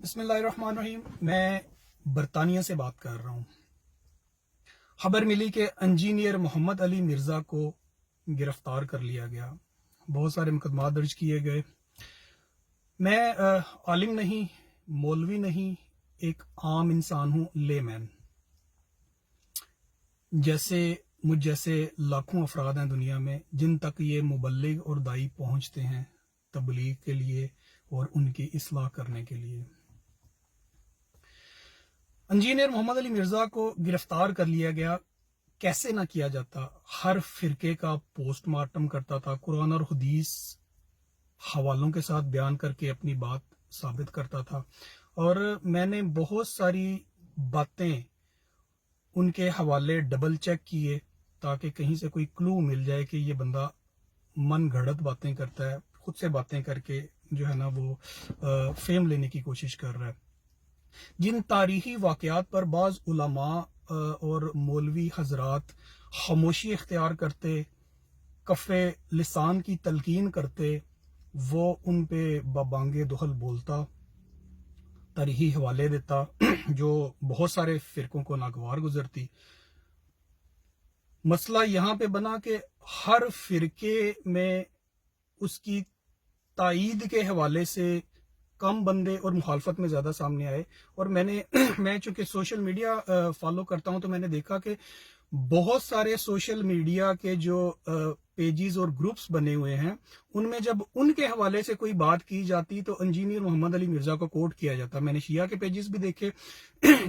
بسم اللہ الرحمن الرحیم۔ میں برطانیہ سے بات کر رہا ہوں۔ خبر ملی کہ انجینئر محمد علی مرزا کو گرفتار کر لیا گیا، بہت سارے مقدمات درج کیے گئے۔ میں عالم نہیں، مولوی نہیں، ایک عام انسان ہوں، لے مین جیسے مجھ جیسے لاکھوں افراد ہیں دنیا میں جن تک یہ مبلغ اور دائی پہنچتے ہیں تبلیغ کے لیے اور ان کی اصلاح کرنے کے لیے۔ انجینئر محمد علی مرزا کو گرفتار کر لیا گیا، کیسے نہ کیا جاتا؟ ہر فرقے کا پوسٹ مارٹم کرتا تھا، قرآن اور حدیث حوالوں کے ساتھ بیان کر کے اپنی بات ثابت کرتا تھا، اور میں نے بہت ساری باتیں ان کے حوالے ڈبل چیک کیے تاکہ کہیں سے کوئی کلو مل جائے کہ یہ بندہ من گھڑت باتیں کرتا ہے، خود سے باتیں کر کے جو ہے نا وہ فیم لینے کی کوشش کر رہا ہے۔ جن تاریخی واقعات پر بعض علماء اور مولوی حضرات خاموشی اختیار کرتے، کف لسان کی تلقین کرتے، وہ ان پہ ببانگ دہل بولتا، تاریخی حوالے دیتا جو بہت سارے فرقوں کو ناگوار گزرتی۔ مسئلہ یہاں پہ بنا کہ ہر فرقے میں اس کی تائید کے حوالے سے کم بندے اور مخالفت میں زیادہ سامنے آئے، اور میں چونکہ سوشل میڈیا فالو کرتا ہوں تو میں نے دیکھا کہ بہت سارے سوشل میڈیا کے جو پیجز اور گروپس بنے ہوئے ہیں ان میں جب ان کے حوالے سے کوئی بات کی جاتی تو انجینئر محمد علی مرزا کو کوٹ کیا جاتا۔ میں نے شیعہ کے پیجز بھی دیکھے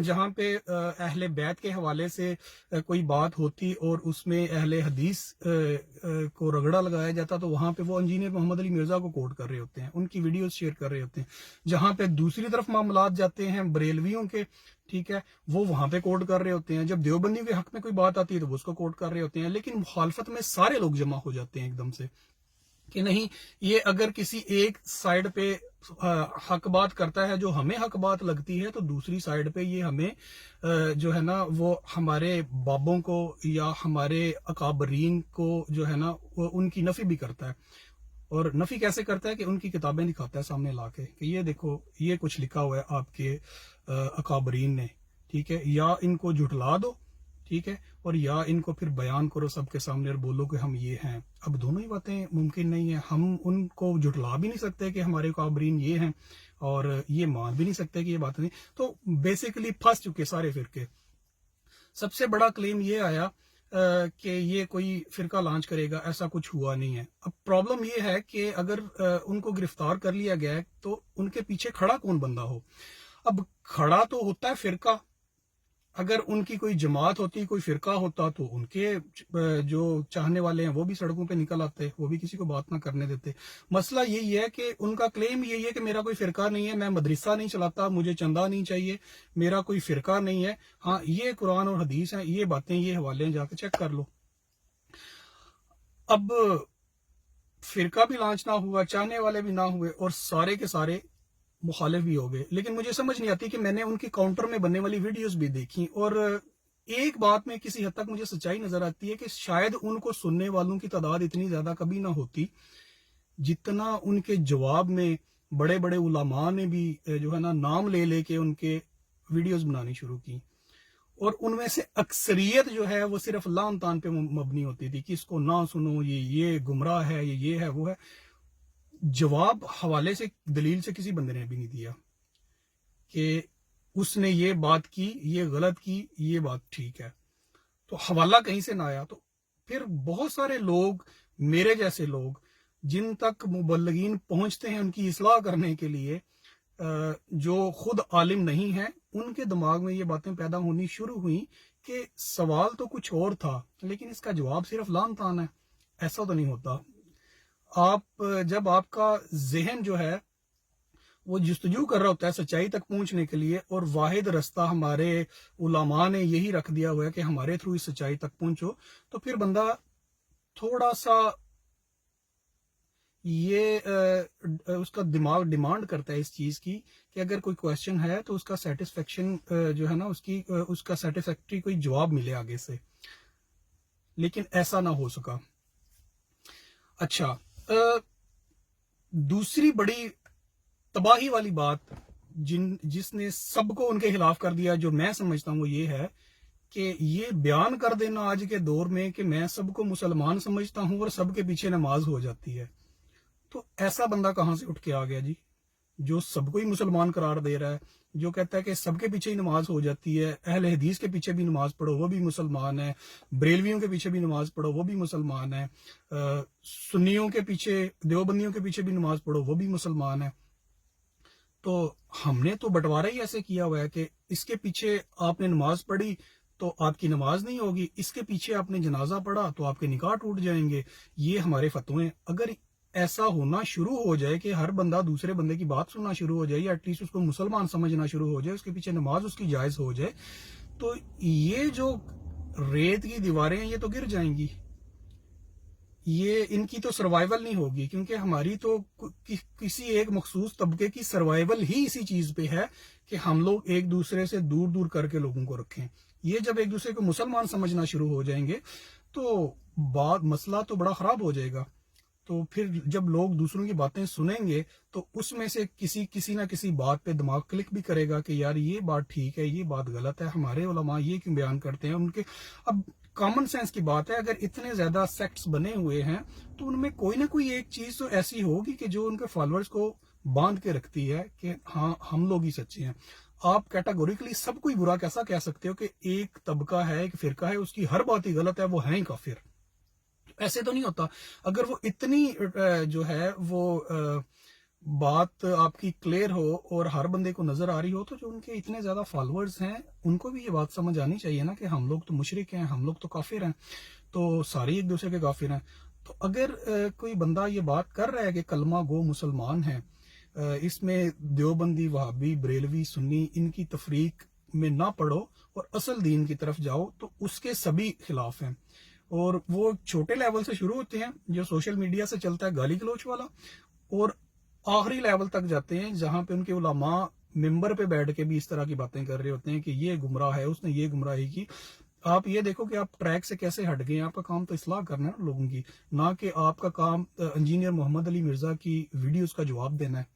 جہاں پہ اہل بیت کے حوالے سے کوئی بات ہوتی اور اس میں اہل حدیث کو رگڑا لگایا جاتا تو وہاں پہ وہ انجینئر محمد علی مرزا کو کوٹ کر رہے ہوتے ہیں، ان کی ویڈیوز شیئر کر رہے ہوتے ہیں۔ جہاں پہ دوسری طرف معاملات جاتے ہیں بریلویوں کے، ٹھیک ہے، وہ وہاں پہ کوٹ کر رہے ہوتے ہیں۔ جب دیوبندیوں کے حق میں کوئی بات آتی ہے تو وہ اس کو کوٹ کر رہے ہوتے ہیں، لیکن مخالفت میں سارے لوگ جمع ہو جاتے ہیں ایک دم سے کہ نہیں، یہ اگر کسی ایک سائیڈ پہ حق بات کرتا ہے جو ہمیں حق بات لگتی ہے تو دوسری سائیڈ پہ یہ ہمیں جو ہے نا وہ ہمارے بابوں کو یا ہمارے اکابرین کو جو ہے نا وہ ان کی نفی بھی کرتا ہے۔ اور نفی کیسے کرتا ہے کہ ان کی کتابیں دکھاتا ہے سامنے لا کے کہ یہ دیکھو یہ کچھ لکھا ہوا ہے آپ کے اکابرین نے، ٹھیک ہے، یا ان کو جھٹلا دو، ٹھیک ہے، اور یا ان کو پھر بیان کرو سب کے سامنے اور بولو کہ ہم یہ ہیں۔ اب دونوں ہی باتیں ممکن نہیں ہیں، ہم ان کو جھٹلا بھی نہیں سکتے کہ ہمارے اکابرین یہ ہیں اور یہ مان بھی نہیں سکتے کہ یہ باتیں نہیں، تو بیسیکلی پھنس چکے سارے فرقے۔ سب سے بڑا کلیم یہ آیا کہ یہ کوئی فرقہ لانچ کرے گا، ایسا کچھ ہوا نہیں ہے۔ اب پرابلم یہ ہے کہ اگر ان کو گرفتار کر لیا گیا ہے تو ان کے پیچھے کھڑا کون بندہ ہو؟ اب کھڑا تو ہوتا ہے فرقہ، اگر ان کی کوئی جماعت ہوتی، کوئی فرقہ ہوتا تو ان کے جو چاہنے والے ہیں وہ بھی سڑکوں پہ نکل آتے، وہ بھی کسی کو بات نہ کرنے دیتے۔ مسئلہ یہی ہے کہ ان کا کلیم یہی ہے کہ میرا کوئی فرقہ نہیں ہے، میں مدرسہ نہیں چلاتا، مجھے چندہ نہیں چاہیے، میرا کوئی فرقہ نہیں ہے، ہاں یہ قرآن اور حدیث ہیں، یہ باتیں، یہ حوالے ہیں، جا کے چیک کر لو۔ اب فرقہ بھی لانچ نہ ہوا، چاہنے والے بھی نہ ہوئے، اور سارے کے سارے مخالف بھی ہو گئے۔ لیکن مجھے سمجھ نہیں آتی کہ میں نے ان کی کاؤنٹر میں بننے والی ویڈیوز بھی دیکھی، اور ایک بات میں کسی حد تک مجھے سچائی نظر آتی ہے کہ شاید ان کو سننے والوں کی تعداد اتنی زیادہ کبھی نہ ہوتی جتنا ان کے جواب میں بڑے بڑے علماء نے بھی جو ہے نا نام لے لے کے ان کے ویڈیوز بنانی شروع کی، اور ان میں سے اکثریت جو ہے وہ صرف لعن طعن پہ مبنی ہوتی تھی کہ اس کو نہ سنو، یہ گمراہ ہے، یہ ہے، وہ ہے۔ جواب حوالے سے، دلیل سے کسی بندے نے بھی نہیں دیا کہ اس نے یہ بات کی، یہ غلط کی، یہ بات ٹھیک ہے، تو حوالہ کہیں سے نہ آیا۔ تو پھر بہت سارے لوگ، میرے جیسے لوگ جن تک مبلغین پہنچتے ہیں ان کی اصلاح کرنے کے لیے، جو خود عالم نہیں ہیں، ان کے دماغ میں یہ باتیں پیدا ہونی شروع ہوئیں کہ سوال تو کچھ اور تھا لیکن اس کا جواب صرف لعن طعن ہے۔ ایسا تو نہیں ہوتا۔ جب آپ کا ذہن جو ہے وہ جستجو کر رہا ہوتا ہے سچائی تک پہنچنے کے لیے، اور واحد رستہ ہمارے علماء نے یہی رکھ دیا ہوا ہے کہ ہمارے تھرو اس سچائی تک پہنچو، تو پھر بندہ تھوڑا سا یہ اس کا دماغ ڈیمانڈ کرتا ہے اس چیز کی کہ اگر کوئی کویسچن ہے تو اس کا سیٹسفیکشن جو ہے نا اس کا سیٹسفیکٹری کوئی جواب ملے آگے سے، لیکن ایسا نہ ہو سکا۔ اچھا، دوسری بڑی تباہی والی بات जिस ने सबको उनके खिलाफ कर दिया, जो मैं समझता हूँ वो ये है कि ये बयान कर देना आज के दौर में कि मैं सबको मुसलमान समझता हूँ और सबके पीछे नमाज हो जाती है, तो ऐसा बंदा कहाँ से उठ के आ गया जी, जो सबको ही मुसलमान करार दे रहा है, जो कहता है कि सबके पीछे ही नमाज हो जाती है, अहले हदीस के पीछे भी नमाज पढ़ो वो भी मुसलमान है, बरेलवियों के पीछे भी नमाज पढ़ो वो भी मुसलमान है, सुन्नियों के पीछे, देवबंदियों के पीछे भी नमाज पढ़ो वो भी मुसलमान है। तो हमने तो बंटवारा ही ऐसे किया हुआ है कि इसके पीछे आपने नमाज पढ़ी तो आपकी नमाज नहीं होगी, इसके पीछे आपने जनाजा पढ़ा तो आपके निकाह टूट जाएंगे। ये हमारे फतवे हैं। अगर ऐसा होना शुरू हो जाए कि हर बंदा दूसरे बंदे की बात सुनना शुरू हो जाए, या एटलीस्ट उसको मुसलमान समझना शुरू हो जाए, उसके पीछे नमाज उसकी जायज हो जाए, तो ये जो रेत की दीवारें हैं ये तो गिर जाएंगी। ये इनकी तो सर्वाइवल नहीं होगी, क्योंकि हमारी तो किसी एक मखसूस तबके की सर्वाइवल ही इसी चीज पे है कि हम लोग एक दूसरे से दूर दूर करके लोगों को रखें। ये जब एक दूसरे को मुसलमान समझना शुरू हो जाएंगे तो मसला तो बड़ा खराब हो जाएगा। तो फिर जब लोग दूसरों की बातें सुनेंगे तो उसमें से किसी ना किसी बात पे दिमाग क्लिक भी करेगा कि यार ये बात ठीक है, ये बात गलत है, हमारे उलमा ये क्यों बयान करते हैं उनके। अब कॉमन सेंस की बात है, अगर इतने ज्यादा सेक्ट्स बने हुए हैं तो उनमें कोई ना कोई एक चीज तो ऐसी होगी कि जो उनके फॉलोअर्स को बांध के रखती है कि हाँ हम लोग ही सच्चे हैं। आप कैटेगोरिकली सब कोई बुरा कैसा कह सकते हो कि एक तबका है, एक फिरका है, उसकी हर बात ही गलत है, वो है ही काफिर। ऐसे तो नहीं होता। अगर वो इतनी जो है वो बात आपकी क्लियर हो और हर बंदे को नजर आ रही हो, तो जो उनके इतने ज्यादा फॉलोअर्स हैं उनको भी ये बात समझ आनी चाहिए ना कि हम लोग तो मुशरिक हैं, हम लोग तो काफिर हैं, तो सारे एक दूसरे के काफिर हैं। तो अगर कोई बंदा ये बात कर रहा है कि कलमा गो मुसलमान है, इसमें देवबंदी, वहाबी, बरेलवी, सुन्नी इनकी तफरीक में ना पढ़ो और असल दीन की तरफ जाओ, तो उसके सभी खिलाफ हैं। और वो छोटे लेवल से शुरू होते हैं जो सोशल मीडिया से चलता है गाली गलोच वाला, और आखिरी लेवल तक जाते हैं जहां पे उनके उलमा मिंबर पे बैठ के भी इस तरह की बातें कर रहे होते हैं कि ये गुमराह है, उसने ये गुमराही की। आप ये देखो कि आप ट्रैक से कैसे हट गए। आपका काम तो इस्लाह करना है लोगों की, ना कि आपका काम इंजीनियर मोहम्मद अली मिर्जा की वीडियोस का जवाब देना है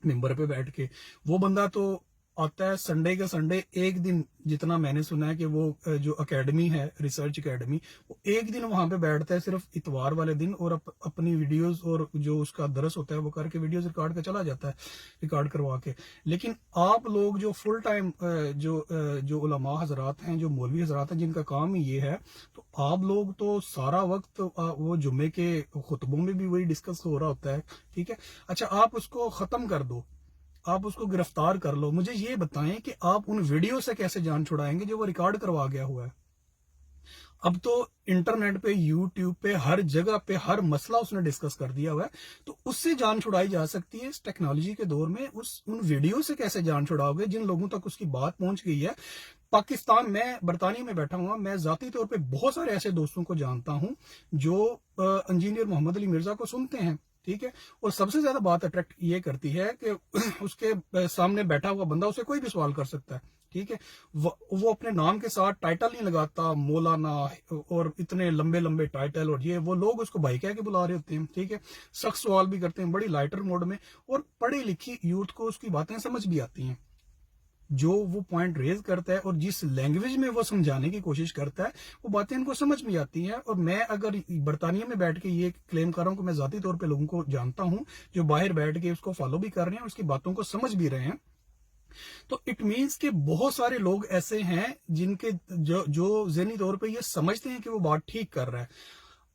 मिंबर पे बैठ के। वो बंदा तो आता है संडे के संडे, एक दिन जितना मैंने सुना है कि वो जो एकेडमी है, रिसर्च एकेडमी, वो एक दिन वहां पे बैठता है सिर्फ इतवार वाले दिन, और अपनी वीडियोस और जो उसका दरस होता है वो करके वीडियोस रिकॉर्ड कर चला जाता है, रिकॉर्ड करवा के। लेकिन आप लोग जो फुल टाइम जो उलमा हजरात हैं, जो मौलवी हजरात हैं, जिनका काम ही ये है, तो आप लोग तो सारा वक्त वो जुम्मे के खुतबों में भी वही डिस्कस हो रहा होता है। ठीक है, अच्छा आप उसको खत्म कर दो, आप उसको गिरफ्तार कर लो। मुझे ये बताएं कि आप उन वीडियो से कैसे जान छुड़ाएंगे जो वो रिकॉर्ड करवा गया हुआ है। अब तो इंटरनेट पे, यूट्यूब पे, हर जगह पे हर मसला उसने डिस्कस कर दिया हुआ है, तो उससे जान छुड़ाई जा सकती है। इस टेक्नोलॉजी के दौर में उन वीडियो से कैसे जान छुड़ाओगे जिन लोगों तक उसकी बात पहुंच गई है। पाकिस्तान में, बरतानिया में बैठा हुआ, मैं जाती तौर पे बहुत सारे ऐसे दोस्तों को जानता हूं जो इंजीनियर मोहम्मद अली मिर्जा को सुनते हैं। ठीक है, और सबसे ज्यादा बात अट्रैक्ट ये करती है कि उसके सामने बैठा हुआ बंदा उसे कोई भी सवाल कर सकता है। ठीक है, वो अपने नाम के साथ टाइटल नहीं लगाता, मौलाना और इतने लंबे लंबे टाइटल, और ये वो लोग उसको भाई कह के बुला रहे होते हैं। ठीक है, सख्त सवाल भी करते हैं बड़ी लाइटर मोड में, और पढ़ी लिखी यूथ को उसकी बातें समझ भी आती हैं। जो वो पॉइंट रेज करता है और जिस लैंग्वेज में वो समझाने की कोशिश करता है, वो बातें इनको समझ में आती हैं। और मैं अगर बरतानिया में बैठ के ये क्लेम कर रहा हूं कि मैं जाती तौर पे लोगों को जानता हूं जो बाहर बैठ के उसको फॉलो भी कर रहे हैं, उसकी बातों को समझ भी रहे हैं, तो इट मीन्स कि बहुत सारे लोग ऐसे हैं जिनके जो ज़हनी तौर पे ये समझते हैं कि वो बात ठीक कर रहा है।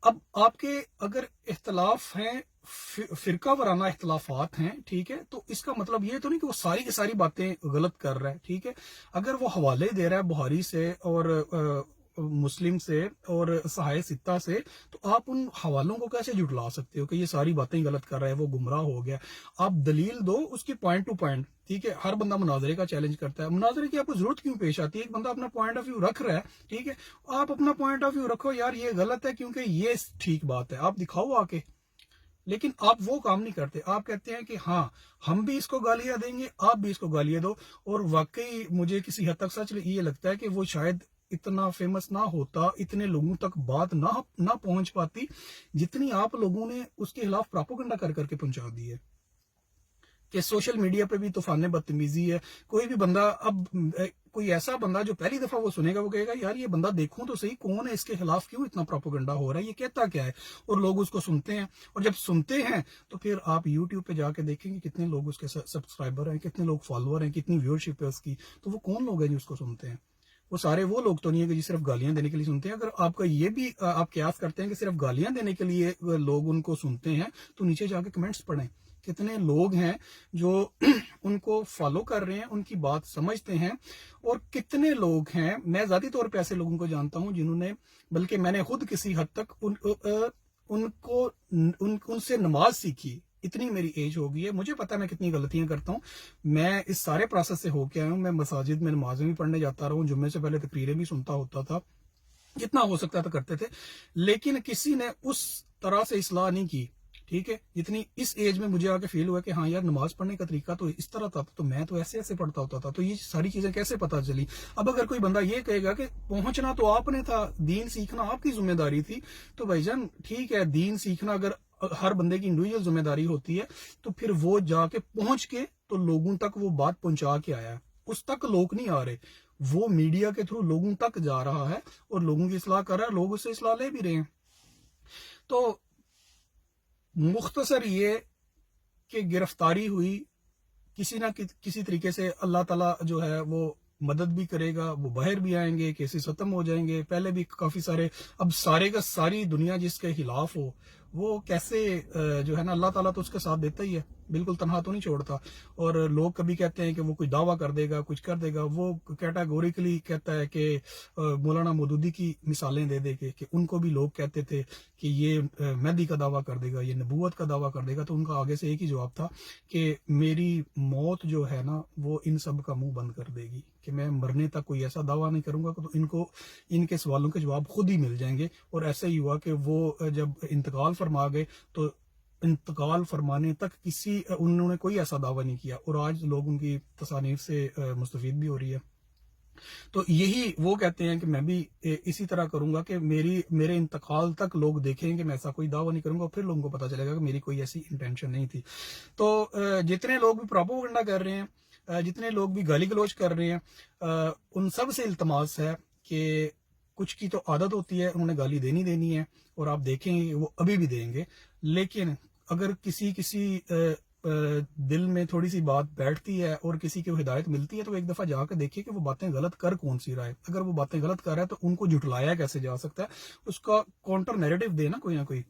अब आपके अगर इख्तलाफ हैं, फिरका वराना इख्तलाफात हैं, ठीक है, तो इसका मतलब ये तो नहीं कि वो सारी की सारी बातें गलत कर रहा है। ठीक है, अगर वो हवाले दे रहा है बुखारी से और मुस्लिम से और सहाय सित्ता से, तो आप उन हवालों को कैसे जुटला सकते हो कि ये सारी बातें गलत कर रहा है, वो गुमराह हो गया। आप दलील दो उसकी पॉइंट टू पॉइंट। ठीक है, हर बंदा मुनाजरे का चैलेंज करता है, मुनाजरे की आपको जरूरत क्यों पेश आती है? एक बंदा अपना पॉइंट ऑफ व्यू रख रहा है, ठीक है, आप अपना पॉइंट ऑफ व्यू रखो, यार ये गलत है क्योंकि ये ठीक बात है, आप दिखाओ आके। लेकिन आप वो काम नहीं करते, आप कहते हैं कि हाँ हम भी इसको गालियां देंगे, आप भी इसको गालियां दो। और वाकई मुझे किसी हद तक सच ये लगता है कि वो शायद इतना फेमस ना होता, इतने लोगों तक बात ना पहुंच पाती जितनी आप लोगों ने उसके खिलाफ प्रोपेगेंडा कर करके पहुंचा दी है। کہ सोशल मीडिया पे भी तूफान बदतमीजी है। कोई भी बंदा अब कोई ऐसा बंदा जो पहली दफा वो सुनेगा वो कहेगा यार ये बंदा देखूं तो सही कौन है, इसके खिलाफ क्यों इतना प्रोपेगेंडा हो रहा है, ये कहता क्या है, और लोग उसको सुनते हैं। और जब सुनते हैं तो फिर आप यूट्यूब पे जाके देखेंगे कितने लोग उसके सब्सक्राइबर हैं, कितने लोग फॉलोअर हैं, कितनी व्यूअरशिप है उसकी। तो वो कौन लोग हैं जो उसको सुनते हैं? वो सारे वो लोग तो नहीं है कि जी सिर्फ गालियां देने के लिए सुनते हैं। अगर आपका ये भी आप कयास करते हैं कि सिर्फ गालियां देने के लिए लोग उनको सुनते हैं, तो नीचे जाके कमेंट्स पढ़ें, कितने लोग हैं जो उनको फॉलो कर रहे हैं, उनकी बात समझते हैं, और कितने लोग हैं, मैं ज़ाती तौर पे ऐसे लोगों को जानता हूं जिन्होंने, बल्कि मैंने खुद किसी हद तक उनसे नमाज सीखी। इतनी मेरी एज हो गई है, मुझे पता है मैं कितनी गलतियां करता हूं। मैं इस सारे प्रोसेस से होके आया हूं। मैं मसाजिद में नमाजें भी पढ़ने जाता रहा हूं, जुम्मे से पहले तकरीरें भी सुनता होता था, जितना हो सकता था करते थे, लेकिन किसी ने उस तरह से इस्लाह नहीं की, ठीक है, जितनी इस एज में मुझे आके फील हुआ कि हाँ यार नमाज पढ़ने का तरीका तो इस तरह था, तो मैं तो ऐसे ऐसे पढ़ता होता था। तो ये सारी चीजें कैसे पता चली? अब अगर कोई बंदा ये कहेगा कि पहुंचना तो आपने था, दीन सीखना आपकी जिम्मेदारी थी, तो भाईजान ठीक है, दीन सीखना अगर हर बंदे की इंडिविजुअल जिम्मेदारी होती है, तो फिर वो जाके पहुंच के तो लोगों तक वो बात पहुंचा के आया है। उस तक लोग नहीं आ रहे, वो मीडिया के थ्रू लोगों तक जा रहा है और लोगों की इस्लाह कर रहा है, लोग उससे इस्लाह ले भी रहे हैं। तो मुख्तसर ये कि गिरफ्तारी हुई, किसी ना किसी तरीके से अल्लाह ताला जो है वो मदद भी करेगा, वो बाहर भी आएंगे, केसेस खत्म हो जाएंगे। पहले भी काफी सारे, अब सारे का सारी दुनिया जिसके खिलाफ हो वो कैसे जो है ना, अल्लाह ताला तो उसके साथ देता ही है, बिल्कुल तनहा तो नहीं छोड़ता। और लोग कभी कहते हैं कि वो कोई दावा कर देगा, कुछ कर देगा, वो कैटेगोरिकली कहता है कि मौलाना मौदूदी की मिसालें दे दे कि उनको भी लोग कहते थे कि ये मेहदी का दावा कर देगा, ये नबूवत का दावा कर देगा। तो उनका आगे से एक ही जवाब था कि मेरी मौत जो है ना वो इन सब का मुंह बंद कर देगी, कि मैं मरने तक कोई ऐसा दावा नहीं करूंगा, तो इनको इनके सवालों के जवाब खुद ही मिल जाएंगे। और ऐसा ही हुआ कि वो जब इंतकाल फरमा गए तो इंतकाल फरमाने तक उन्होंने कोई ऐसा दावा नहीं किया, और आज लोग उनकी तसानीफ से मुस्तफीद भी हो रही है। तो यही वो कहते हैं कि मैं भी इसी तरह करूंगा कि मेरे इंतकाल तक लोग देखेंगे, मैं ऐसा कोई दावा नहीं करूंगा, फिर लोगों को पता चलेगा कि मेरी कोई ऐसी इंटेंशन नहीं थी। तो जितने लोग भी प्रोपेगेंडा कर रहे हैं, जितने लोग भी गाली गलौज कर रहे हैं, उन सब से इल्तमास है कि कुछ की तो आदत होती है, उन्होंने गाली देनी है, और आप देखेंगे वो अभी भी देंगे। लेकिन अगर किसी दिल में थोड़ी सी बात बैठती है और किसी को हिदायत मिलती है, तो एक दफा जाकर देखिए कि वो बातें गलत कर कौन सी रहा है। अगर वो बातें गलत कर रहा है तो उनको झुटलाया कैसे जा सकता है, उसका काउंटर नैरेटिव देना कोई ना कोई,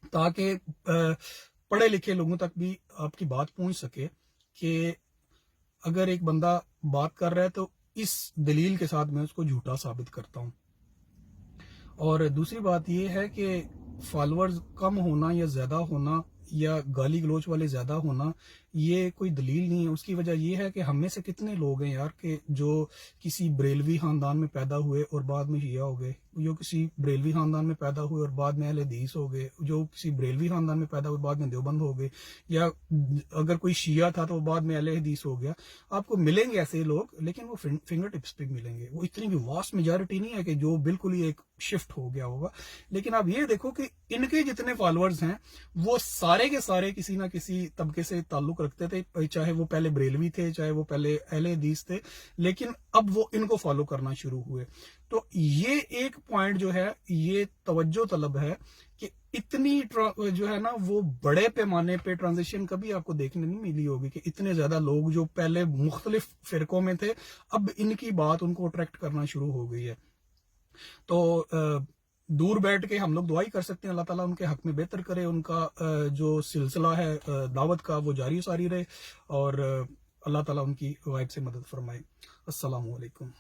ताकि पढ़े लिखे लोगों तक भी आपकी बात पहुंच सके कि अगर एक बंदा बात कर रहा है तो इस दलील के साथ मैं उसको झूठा साबित करता हूं। और दूसरी बात यह है कि फॉलोअर्स कम होना या ज्यादा होना या गाली गलोच वाले ज्यादा होना ये कोई दलील नहीं है। उसकी वजह यह है कि हम में से कितने लोग हैं यार कि जो किसी बरेलवी खानदान में पैदा हुए और बाद में शिया हो गए, जो किसी बरेलवी खानदान में पैदा हुए और बाद में अहले हदीस हो गए, जो किसी बरेलवी खानदान में पैदा हुए बाद में देवबंद हो गए, या अगर कोई शिया था तो बाद में अहले हदीस हो गया। आपको मिलेंगे ऐसे लोग, लेकिन वो फिंगर टिप्स पे मिलेंगे। वो इतनी भी वास्ट मेजॉरिटी नहीं है कि जो बिल्कुल ही एक शिफ्ट हो गया होगा। लेकिन आप ये देखो कि इनके जितने फॉलोअर्स हैं वो सारे के सारे किसी ना किसी तबके से ताल्लुक रखते थे, चाहे वो पहले बरेलवी थे, चाहे वो पहले अहले हदीस थे, लेकिन अब वो इनको फॉलो करना शुरू हुए। तो ये एक पॉइंट जो है ये तवज्जो तलब है कि इतनी जो है ना वो बड़े पैमाने पे ट्रांजिशन कभी आपको देखने नहीं मिली होगी कि इतने ज्यादा लोग जो पहले मुख्तलिफ फिरकों में थे अब इनकी बात उनको अट्रैक्ट करना शुरू हो गई है। तो दूर बैठ के हम लोग दुआई कर सकते हैं, अल्लाह ताला उनके हक में बेहतर करे, उनका जो सिलसिला है दावत का वो जारी सारी रहे, और अल्लाह ताला उनकी गायब से मदद फरमाए। अस्सलामु अलैकुम।